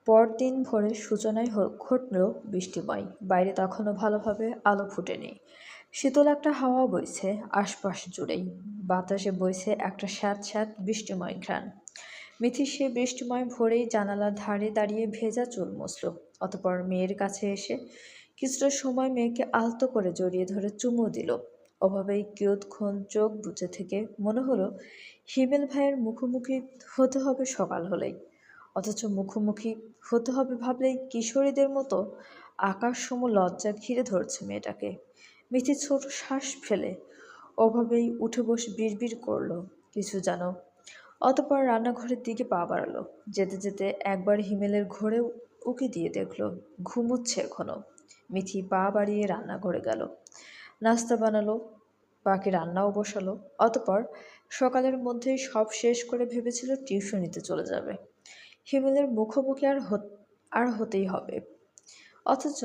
পরদিন ভোরে সূচনায় ঘটল বৃষ্টিময়। বাইরে তখনও ভালোভাবে আলো ফুটেনি। শীতল একটা হাওয়া বইছে আশপাশ জুড়েই। বাতাসে বইছে একটা স্যাঁত স্যাঁত বৃষ্টিময় ঘ্রাণ। মিথি সে বৃষ্টিময় ভোরেই জানালার ধারে দাঁড়িয়ে ভেজা চুল মুছল। অতঃপর মেয়ের কাছে এসে কিছুটা সময় মেয়েকে আলতো করে জড়িয়ে ধরে চুমু দিল। ওভাবেই কিয়ৎক্ষণ চোখ বুজে থেকে মনে হলো হিমেল ভাইয়ের মুখোমুখি হতে হবে সকাল হলেই। অথচ মুখোমুখি হতে হবে ভাবলেই কিশোরীদের মতো আকাশসম লজ্জা ঘিরে ধরছে মেয়েটাকে। মিথি ছোট শ্বাস ফেলে ওভাবেই উঠে বসে বিড়বিড় করলো কিছু যেন। অতঃপর রান্নাঘরের দিকে পা বাড়ালো। যেতে যেতে একবার হিমেলের ঘোরে উকি দিয়ে দেখলো ঘুমোচ্ছে এখনো। মিথি পা বাড়িয়ে রান্নাঘরে গেল, নাস্তা বানালো, বাকি রান্নাও বসালো। অতঃপর সকালের মধ্যেই সব শেষ করে ভেবেছিল টিউশনিতে চলে যাবে। হিমেলের মুখোমুখি আর হতেই হবে। অথচ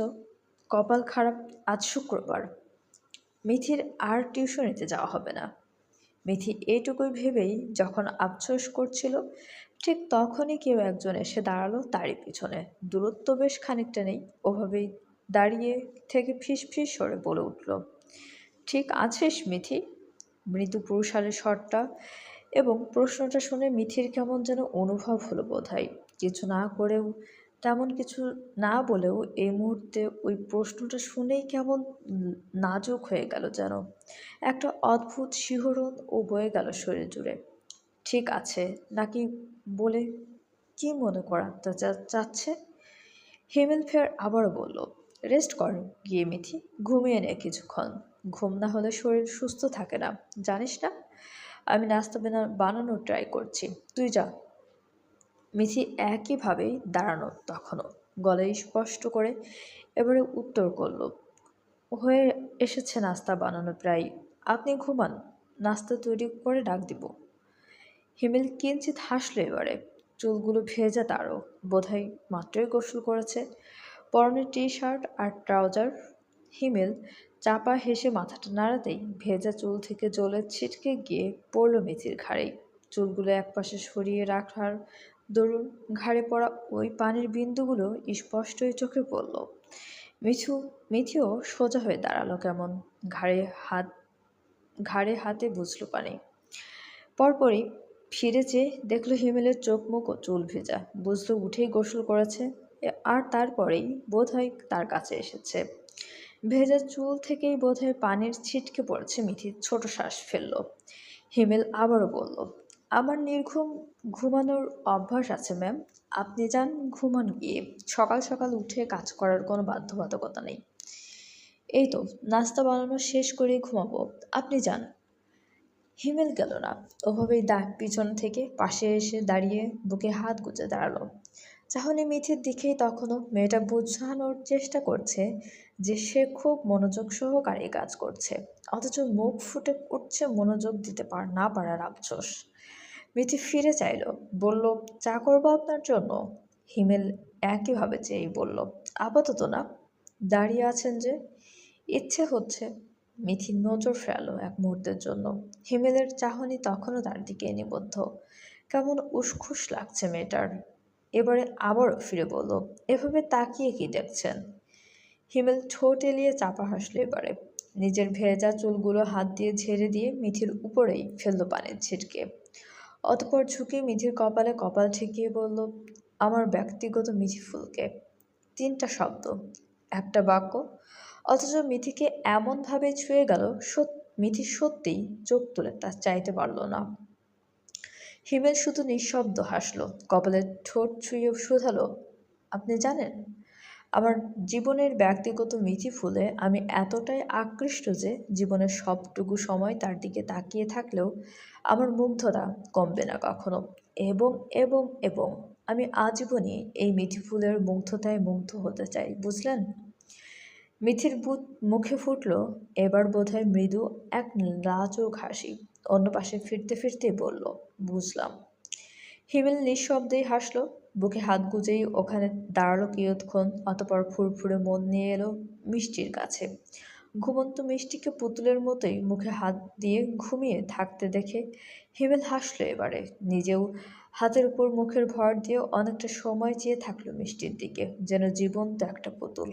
কপাল খারাপ, আজ শুক্রবার, মিথির আর টিউশনিতে যাওয়া হবে না। মিথি এইটুকুই ভেবেই যখন আফসোস করছিল, ঠিক তখনই কেউ একজন এসে দাঁড়ালো তারই পিছনে। দূরত্ব বেশ খানিকটা নেই। ওভাবেই দাঁড়িয়ে থেকে ফিস ফিস সরে বলে উঠল, ঠিক আছিস মিথি? মৃদু পুরুষালী স্বরটা এবং প্রশ্নটা শুনে মিথির কেমন যেন অনুভব হলো বোধহয়। কিছু না করেও, তেমন কিছু না বলেও এই মুহূর্তে ওই প্রশ্নটা শুনেই কেমন নাজুক হয়ে গেল যেন। একটা অদ্ভুত শিহরণ ও বয়ে গেল শরীর জুড়ে। ঠিক আছে নাকি বলে কি মনে করাতে চাচ্ছে? হেমেল ফের আবারও বলল, রেস্ট কর গিয়ে মিথি, ঘুমিয়ে নে কিছুক্ষণ। ঘুম না হলে শরীর সুস্থ থাকে না, জানিস না? আমি নাস্তা বানানোর ট্রাই করছি, তুই যা। মিথি একইভাবেই দাঁড়ানো তখনও, গলায় স্পষ্ট করে এবারে উত্তর করল, হয়ে এসেছে নাস্তা বানানো প্রায়, আপনি ঘুমান, নাস্তা তৈরি করে ডাক দিব। হিমেল কিঞ্চিত হাসলো এবারে। চুলগুলো ভেজা তারও, বোধহয় মাত্রই গোসল করেছে। পরনে টি শার্ট আর ট্রাউজার। হিমেল চাপা হেসে মাথাটা নাড়াতেই ভেজা চুল থেকে জলের ছিটকে গিয়ে পড়ল মিথির ঘাড়েই। চুলগুলো একপাশে সরিয়ে রাখার দরুন ঘাড়ে পড়া ওই পানির বিন্দুগুলো স্পষ্টই চোখে পড়ল। মিথিও সোজা হয়ে দাঁড়ালো কেমন, ঘাড়ে হাতে বুঝলো পানি। পরপরই ফিরে চেয়ে দেখলো হিমেলের চোখ মুখ ও চুল ভেজা। বুঝলো উঠেই গোসল করেছে, আর তারপরেই বোধহয় তার কাছে এসেছে। ভেজা চুল থেকেই বোধহয় পানির ছিটকে পড়েছে। মিথি ছোট শ্বাস ফেলল। হিমেল আবারও বলল, আমার নির্ঘুম ঘুমানোর অভ্যাস আছে ম্যাম, আপনি যান ঘুমান গিয়ে, সকাল সকাল উঠে কাজ করার কোনো বাধ্যবাধকতা নেই। এই তো নাস্তা বানানো শেষ করেই ঘুমাবো, আপনি যান। হিমেল গেল না। ওভাবেই পিছন থেকে পাশে এসে দাঁড়িয়ে বুকে হাত গুজে দাঁড়ালো। চাহনি মিথির দিকেই তখনও। মেয়েটা বোঝানোর চেষ্টা করছে যে সে খুব মনোযোগ সহকারে কাজ করছে, অথচ মুখ ফুটে উঠছে মনোযোগ দিতে না পারার আফসোস। মিথি ফিরে চাইল, বলল, চা করবো আপনার জন্য? হিমেল একইভাবে চেয়েই বলল, আপাতত না। দাঁড়িয়ে আছেন যে? ইচ্ছে হচ্ছে। মিথি নজর ফেরালো এক মুহূর্তের জন্য। হিমেলের চাহনি তখনও তার দিকে নিবদ্ধ। কেমন উসখুস লাগছে মেয়েটার। এবারে আবারও ফিরে বলল, এভাবে তাকিয়ে কি দেখছেন? হিমেল ঠোঁট এলিয়ে চাপা হাসলো এবারে। নিজের ভেজা চুলগুলো হাত দিয়ে ঝেড়ে দিয়ে মিথির উপরেই ফেললো পানির ছিটকে। অতঃপর ঝুঁকে মিথির কপালে কপাল ঠেকিয়ে বলল, আমার ব্যক্তিগত মিথি ফুলকে। 3টা শব্দ, একটা বাক্য, অথচ মিথিকে এমনভাবে ছুঁয়ে গেল। মিথি সত্যিই চোখ তুলে তা চাইতে পারল না। হিমেল শুধু নিঃশব্দ হাসল, কপালের ঠোঁট ছুঁয়ে শুধালো, আপনি জানেন, আমার জীবনের ব্যক্তিগত মিথি ফুলে আমি এতটাই আকৃষ্ট যে জীবনের সবটুকু সময় তার দিকে তাকিয়ে থাকলেও আমার মুগ্ধতা কমবে না কখনো। এবং এবং এবং আমি আজীবনই এই মিথি ফুলের মুগ্ধতায় মুগ্ধ হতে চাই, বুঝলেন? মিথির মুখে ফুটল এবার বোধহয় মৃদু এক লাজুক হাসি। অন্য পাশে ফিরতে ফিরতে বলল, বুঝলাম। হিমেল নিঃশব্দেই হাসল, বুকে হাত গুজেই ওখানে দাঁড়ালো কিয়ৎক্ষণ। অতপর ফুরফুরে মন নিয়ে এলো মিষ্টির কাছে। ঘুমন্ত মিষ্টিকে পুতুলের মতোই মুখে হাত দিয়ে ঘুমিয়ে থাকতে দেখে হিমেল হাসল এবারে। নিজেও হাতের উপর মুখের ভর দিয়ে অনেকটা সময় চেয়ে থাকলো মিষ্টির দিকে, যেন জীবন্ত একটা পুতুল।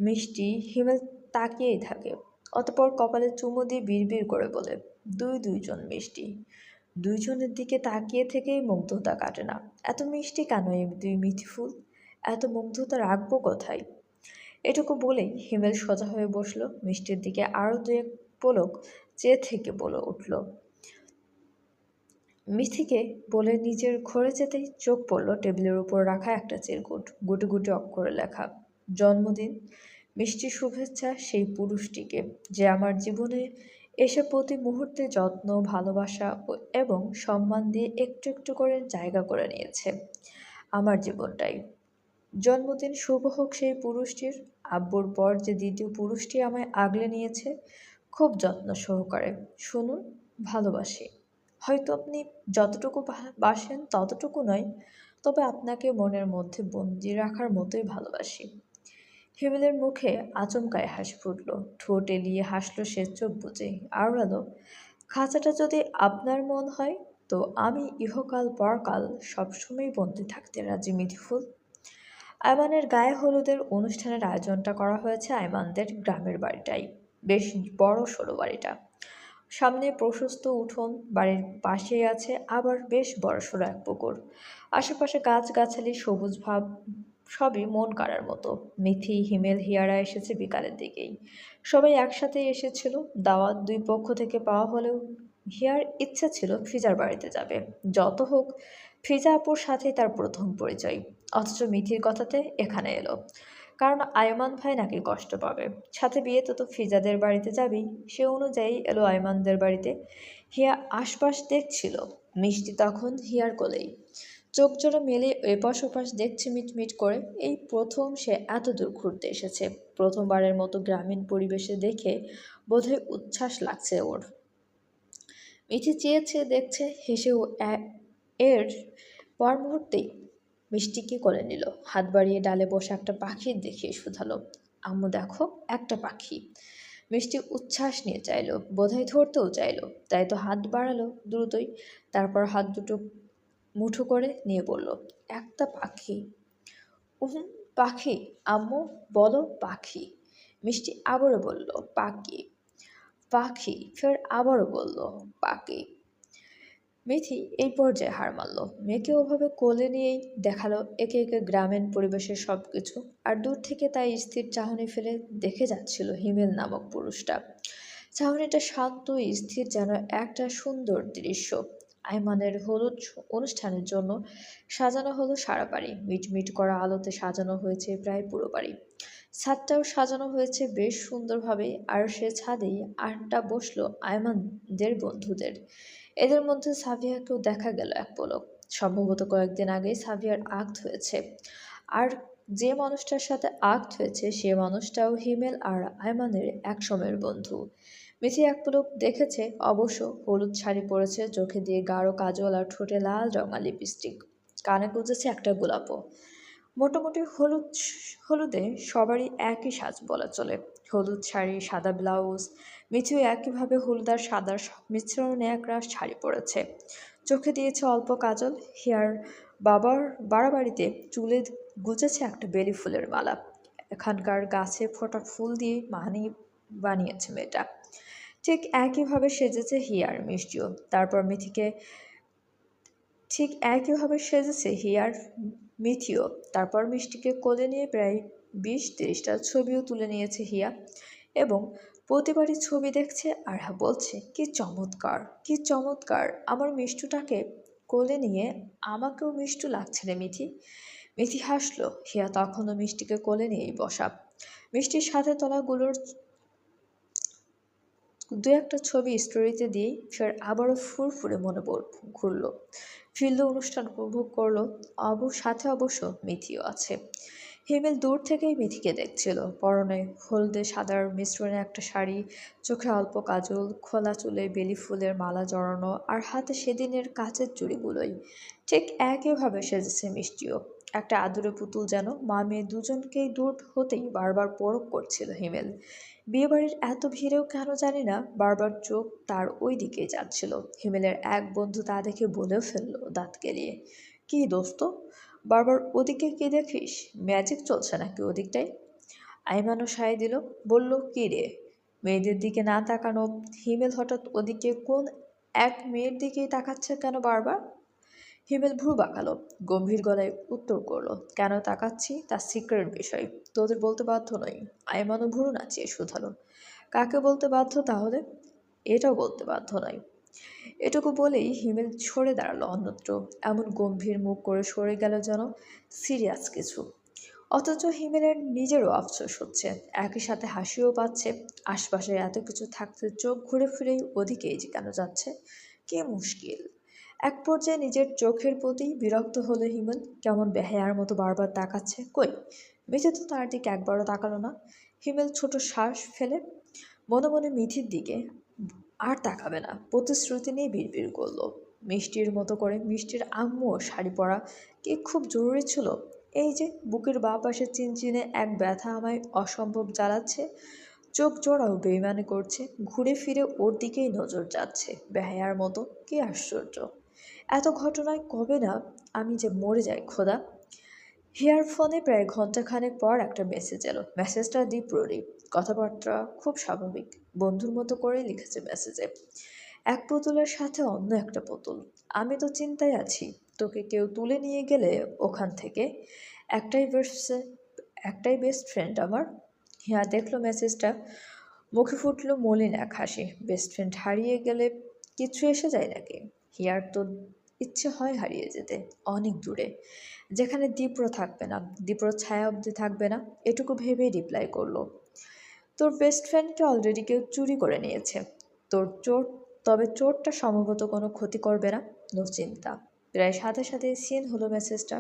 মিষ্টি হিমেল তাকিয়েই থাকে, অতঃপর কপালে চুমু দিয়ে বিড়বিড় করে বলে, দুইজন মিষ্টি। দুইজনের দিকে তাকিয়ে থেকেই মুগ্ধতা কাটে না। এত মিষ্টি কেন এই দুই মিঠি ফুল? এত মুগ্ধতা রাখবো কোথায়? এটুকু বলেই হিমেল সোজা হয়ে বসলো, মিষ্টির দিকে আরও দু এক পলক চেয়ে থেকে বলে উঠল, মিথিকে বলে নিজের ঘরে যেতেই চোখ পড়ল টেবিলের উপর রাখা একটা চিরকুট, গুটি গুটি অক্ষরে লেখা, জন্মদিন। মিষ্টি শুভেচ্ছা সেই পুরুষটিকে, যে আমার জীবনে এসে প্রতি মুহূর্তে যত্ন, ভালোবাসা এবং সম্মান দিয়ে একটু একটু করে জায়গা করে নিয়েছে আমার জীবনটাই। জন্মদিন শুভ হোক সেই পুরুষটির। আব্বুর পর যে দ্বিতীয় পুরুষটি আমায় আগলে নিয়েছে, খুব যত্ন সহকারে। শুনুন, ভালোবাসি। হয়তো আপনি যতটুকু বাসেন ততটুকু নয়, তবে আপনাকে মনের মধ্যে বন্দি রাখার মতোই ভালোবাসি। হিমেলের মুখে আচমকায় হাসি ফুটল, ঠোঁট এলিয়ে হাসল সে চোখ বুজে, আওড়ালো, খাঁচাটা যদি আপনার মন হয়, তো আমি ইহকাল পরকাল সবসময় বন্দি থাকতে রাজি মিঠিফুল। আয়মানের গায়ে হলুদের অনুষ্ঠানের আয়োজনটা করা হয়েছে আয়মানদের গ্রামের বাড়িটাই। বেশ বড় সড়ো বাড়িটা। সামনে প্রশস্ত উঠোন, বাড়ির পাশেই আছে আবার বেশ বড়সড় এক পুকুর। আশেপাশে গাছগাছালি, সবুজ ভাব, সবই মন কাড়ার মতো। মিথি, হিমেল, হিয়ারা এসেছে বিকালের দিকেই। সবাই একসাথে এসেছিল। দাওয়াত দুই পক্ষ থেকে পাওয়া হলেও হিয়ার ইচ্ছে ছিল ফিজার বাড়িতে যাবে। যত হোক, ফিজা আপুর সাথেই তার প্রথম পরিচয়। অথচ মিথির কথাতে এখানে এলো, কারণ আয়মান ভাই নাকি কষ্ট পাবে। সাথে বিয়েতে তো ফিজাদের বাড়িতে যাবেই, সে অনুযায়ী এলো আয়মানদের বাড়িতে। হিয়া আশপাশ দেখছিল, মিষ্টি তখন হিয়ার কোলেই। চোখ জোড়া মেলে এপাশ ওপাশ দেখছে মিটমিট করে। এই প্রথম সে এত দূর ঘুরতে এসেছে। প্রথমবারের মতো গ্রামীণ পরিবেশে দেখে বোধহয় উচ্ছ্বাস লাগছে ওর। মিঠি চেয়েছে দেখছে, হেসেও এর পর মুহূর্তেই মিষ্টিকে কোলে নিল, হাত বাড়িয়ে ডালে বসে একটা পাখি দেখিয়ে শুধালো, আম্মু দেখো, একটা পাখি। মিষ্টি উচ্ছ্বাস নিয়ে চাইলো, বোধহয় ধরতেও চাইলো, তাই তো হাত বাড়ালো দ্রুতই। তারপর হাত দুটো মুঠো করে নিয়ে বলল, একটা পাখি। উহুম, পাখি? আম্মু বলো পাখি। মিষ্টি আবারও বলল, পাখি। পাখি ফের আবারও বলল, পাখি। মিথি এই পর্যায়ে হার মানল। মেয়েকে ওভাবে কোলে নিয়েই দেখালো একে একে গ্রামীণ পরিবেশের সব কিছু। আর দূর থেকে তাই স্থির চাহনি ফেলে দেখে যাচ্ছিল হিমেল নামক পুরুষটা। চাহনিটা শান্ত স্থির, যেন একটা সুন্দর দৃশ্য। আয়মানের হলুদ অনুষ্ঠানের জন্য সাজানো হলো সারা বাড়ি। মিটমিট করা আলোতে সাজানো হয়েছে প্রায় পুরো বাড়ি। ছাদটাও সাজানো হয়েছে বেশ সুন্দরভাবে। আর সে ছাদেই আড্ডা বসলো আয়মানদের বন্ধুদের। এদের মধ্যে সাভিয়াকেও দেখা গেল এক পলক। সম্ভবত কয়েকদিন আগেই সাভিয়ার আক্ত হয়েছে। আর যে মানুষটার সাথে আক্ত হয়েছে সে মানুষটাও হিমেল আর আয়মানের এক সময়ের বন্ধু। মিথি এক পলক দেখেছে অবশ্য। হলুদ শাড়ি পরেছে, চোখে দিয়ে গাঢ় কাজল আর ঠোঁটে লাল রঙা লিপস্টিক, কানে গুঁজেছে একটা গোলাপও। মোটামুটি হলুদে সবারই একই সাজ বলা চলে। হলুদ শাড়ি, সাদা ব্লাউজ। মিথিও একইভাবে হলুদ আর সাদার মিশ্রণে একরাশ শাড়ি পরেছে, চোখে দিয়েছে অল্প কাজল। হিয়ার বাড়াবাড়িতে চুলে গুজেছে একটা বেলি ফুলের মালা। এখানকার গাছে ফোটা ফুল দিয়ে বানিয়েছে মেয়েটা। ঠিক একইভাবে সেজেছে হিয়ার মিষ্টিও। তারপর মিথিকে ঠিক একইভাবে সেজেছে হিয়ার মিথিও। তারপর মিষ্টিকে কোলে নিয়ে প্রায় 20-30টা ছবিও তুলে নিয়েছে হিয়া, এবং প্রতিবারই ছবি দেখছে আর বলছে, কি চমৎকার, কি চমৎকার, আমার মিষ্টুটাকে কোলে নিয়ে আমাকেও মিষ্টু লাগছে রে মিথি। মিথি হাসলো। হিয়া তখনও মিষ্টিকে কোলে নিয়েই বসা। মিষ্টির সাথে তলাগুলোর দু একটা ছবি স্টোরিতে দিয়েই ফের আবারও ফুরফুরে মনে ঘুরল, ফিরল, অনুষ্ঠান উপভোগ করলো। সাথে অবশ্য মিথিও আছে। হিমেল দূর থেকেই মিথিকে দেখছিল। পরনে হলদে সাদার মিশ্রণে একটা শাড়ি, চোখে অল্প কাজল, খোলা চুলে বেলি ফুলের মালা জড়ানো, আর হাতে সেদিনের কাচের চুড়িগুলোই। ঠিক একইভাবে সেজেছে মিষ্টিও। একটা আদুরে পুতুল যেন মা মেয়ে দুজনকেই দূর হতেই বারবার পরখ করছিল হিমেল। বিয়েবাড়ির এত ভিড়েও কেন জানি না বারবার চোখ তার ওই দিকেই যাচ্ছিল। হিমেলের এক বন্ধু তা দেখে বলেও ফেললো দাঁত কেলিয়ে, কি দোস্ত, বারবার ওদিকে কি দেখিস? ম্যাজিক চলছে নাকি ওদিকটাই? আইমানও সায় দিল, বলল, কি রে, মেয়েদের দিকে না তাকানো? হিমেল হঠাৎ ওদিকে কোন এক মেয়ের দিকেই তাকাচ্ছে কেন বারবার? হিমেল ভ্রু বাঁকালো, গম্ভীর গলায় উত্তর করলো, কেন তাকাচ্ছি তা সিক্রেট বিষয়, তোদের বলতে বাধ্য নই। আইমানও ভ্রু নাচিয়ে শুধালো, কাকে বলতে বাধ্য তাহলে? এটাও বলতে বাধ্য নয়। এটুকু বলেই হিমেল সরে দাঁড়ালো অন্যত্র, এমন গম্ভীর মুখ করে সরে গেল যেন সিরিয়াস কিছু। অথচ হিমেলের নিজেরও আফসোস হচ্ছে, একই সাথে হাসিও পাচ্ছে। আশপাশে এত কিছু থাকতে চোখ ঘুরে ফিরেই ওদিকেই যে কেন যাচ্ছে, কি মুশকিল। এক পর্যায়ে নিজের চোখের প্রতি বিরক্ত হলো হিমেল, কেমন বেহায়ার মতো বারবার তাকাচ্ছে। কই, মিথি তো তার দিকে একবারও তাকালো না। হিমেল ছোট শ্বাস ফেলে মনে মনে মিথির দিকে আর তাকাবে না প্রতিশ্রুতি নিয়ে বিড়বিড় করলো। মিষ্টির মতো করে মিষ্টির আম্মুও শাড়ি পরা কি খুব জরুরি ছিল? এই যে বুকের বাঁ পাশে চিনচিনে এক ব্যথা আমায় অসম্ভব জ্বালাচ্ছে, চোখ জোড়াও বেইমানি করছে, ঘুরে ফিরে ওর দিকেই নজর যাচ্ছে বেহায়ার মতো। কি আশ্চর্য, এত ঘটনায় কবে না আমি যে মরে যাই খোদা। হিয়ার ফোনে প্রায় ঘন্টাখানেক পর একটা মেসেজ এলো। মেসেজটা দীপ্ররই, কথাবার্তা খুব স্বাভাবিক, বন্ধুর মতো করেই লিখেছে মেসেজে। এক পুতুলের সাথে অন্য একটা পুতুল, আমি তো চিন্তায় আছি, তোকে কেউ তুলে নিয়ে গেলে ওখান থেকে। একটাই বেস্ট একটাই বেস্ট ফ্রেন্ড আমার। হিয়া দেখলো মেসেজটা, মুখে ফুটলো মলিন এক হাসি। বেস্ট ফ্রেন্ড হারিয়ে গেলে কিছু এসে যায় নাকি? হিয়ার তো ইচ্ছে হয় হারিয়ে যেতে অনেক দূরে, যেখানে দীপ্র থাকবে না, দীপ্র ছায়া অবধি থাকবে না। এটুকু ভেবেই রিপ্লাই করলো, তোর বেস্ট ফ্রেন্ডকে অলরেডি কেউ চুরি করে নিয়েছে। তোর চোর, তবে চোরটা সম্ভবত কোনো ক্ষতি করবে না, নো চিন্তা। প্রায় সাথে সাথে সিন হলো মেসেজটা।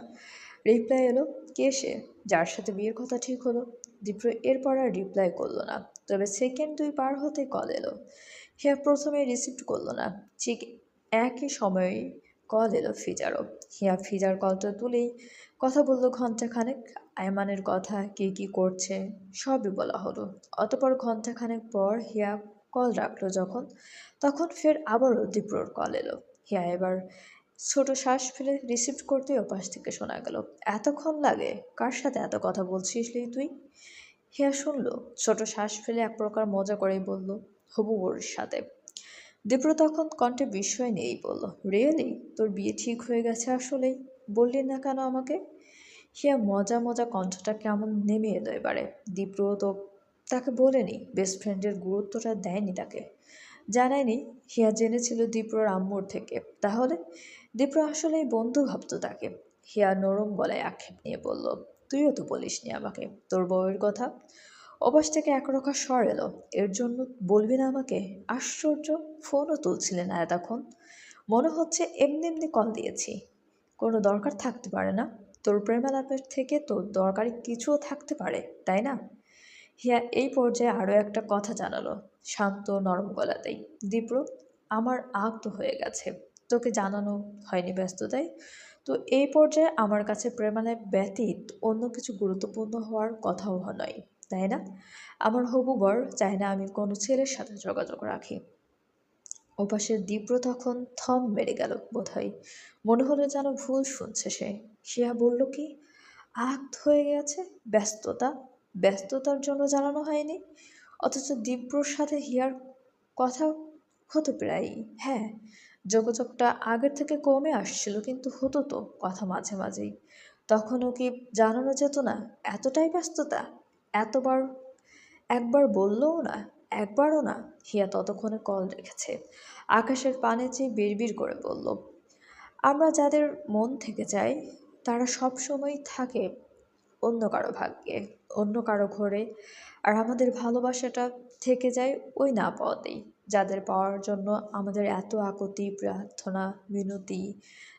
রিপ্লাই এলো, কে সে, যার সাথে বিয়ের কথা ঠিক হলো? দীপ্র এরপর আর রিপ্লাই করলো না, তবে সেকেন্ড 2 পার হতে কল এলো। হিয়া প্রথমে রিসিভ করলো না, ঠিক একই সময়েই কল এলো ফিজারও। হিয়া ফিজার কলটা তুলেই কথা বললো ঘন্টাখানেক। আয়মানের কথা, কে কী করছে সবই বলা হলো। অতপর ঘন্টাখানেক পর হিয়া কল রাখলো যখন, তখন ফের আবারও দীপ্রর কল এলো। হিয়া এবার ছোট শ্বাস ফেলে রিসিভ করতে ওপাশ থেকে শোনা গেল, এতক্ষণ লাগে, কার সাথে এত কথা বলছিস রে তুই? হিয়া শুনলো, ছোট শ্বাস ফেলে এক প্রকার মজা করেই বলল, হবু বউর সাথে। দীপ্র তখন কণ্ঠে বিস্ময় নিয়েই বলল, রিয়েলি, তোর বিয়ে ঠিক হয়ে গেছে আসলেই? বললি না কেন আমাকে? হিয়া মজা মজা কণ্ঠটা কেমন নেমে এলো এবারে। দীপ্র তো তাকে বলেনি, বেস্ট ফ্রেন্ডের গুরুত্বটা দেয়নি তাকে, জানায়নি। হিয়া জেনেছিল দীপ্রর আম্মুর থেকে, তাহলে দীপ্র আসলেই বন্ধু ভাবতো তাকে। হিয়া নরম গলায় আক্ষেপ নিয়ে বলল, তুইও তো বলিসনি আমাকে তোর বউয়ের কথা। অপাশ থেকে একরকম স্বর এলো, এর জন্য বলবি না আমাকে? আশ্চর্য, ফোনও তুলছিলে না এতক্ষণ। মনে হচ্ছে এমনি এমনি কল দিয়েছি, কোনো দরকার থাকতে পারে না? তোর প্রেমালাপের থেকে তোর দরকারি কিছুও থাকতে পারে, তাই না? হিয়া এই পর্যায়ে আরও একটা কথা জানালো, শান্ত নরম গলাতেই, দীপ্র, আমার আগ হয়ে গেছে, তোকে জানানো হয়নি ব্যস্ততায়। তো এই পর্যায়ে আমার কাছে প্রেমালাপ ব্যতীত অন্য কিছু গুরুত্বপূর্ণ হওয়ার কথাও নয়, তাই না? আমার হবু বর চায় না আমি কোনো ছেলের সাথে যোগাযোগ রাখি। ওপাশের দীপ্র তখন থম মেরে গেল বোধহয়, মনে হলো যেন ভুল শুনছে সে। শিয়া বলল, কি আহত হয়ে গেছে? ব্যস্ততা, ব্যস্ততার জন্য জানানো হয়নি? অথচ দীপ্রর সাথে হিয়ার কথা হতো প্রায়ই। হ্যাঁ, যোগাযোগটা আগের থেকে কমে আসছিল, কিন্তু হতো তো কথা মাঝে মাঝেই। তখনও কি জানানো যেত না? এতটাই ব্যস্ততা, এতবার, একবার বললও না, একবারও না। হিয়া ততক্ষণে কল রেখেছে। আকাশের পানে চেয়ে বিড়বিড় করে বলল, আমরা যাদের মন থেকে চাই তারা সব সময় থাকে অন্য কারো ভাগ্যে, অন্য কারো ঘরে, আর আমাদের ভালোবাসাটা থেকে যায় ওই না পাওয়াতেই। যাদের পাওয়ার জন্য আমাদের এত আকুতি প্রার্থনা মিনতি,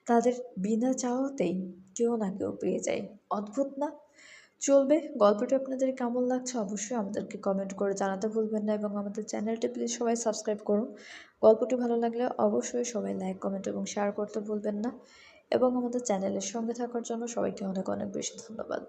তাদের বিনা চাওয়াতেই কেউ না কেউ পেয়ে যায়। অদ্ভুত না? চলবে, গল্পটি আপনাদের কেমন লাগছে অবশ্যই আমাদেরকে কমেন্ট করে জানাতে ভুলবেন না, এবং আমাদের চ্যানেলটি প্লিজ সবাই সাবস্ক্রাইব করুন। গল্পটি ভালো লাগলে অবশ্যই সবাই লাইক কমেন্ট এবং শেয়ার করতে ভুলবেন না। এবং আমাদের চ্যানেলের সঙ্গে থাকার জন্য সবাইকে অনেক অনেক বেশি ধন্যবাদ।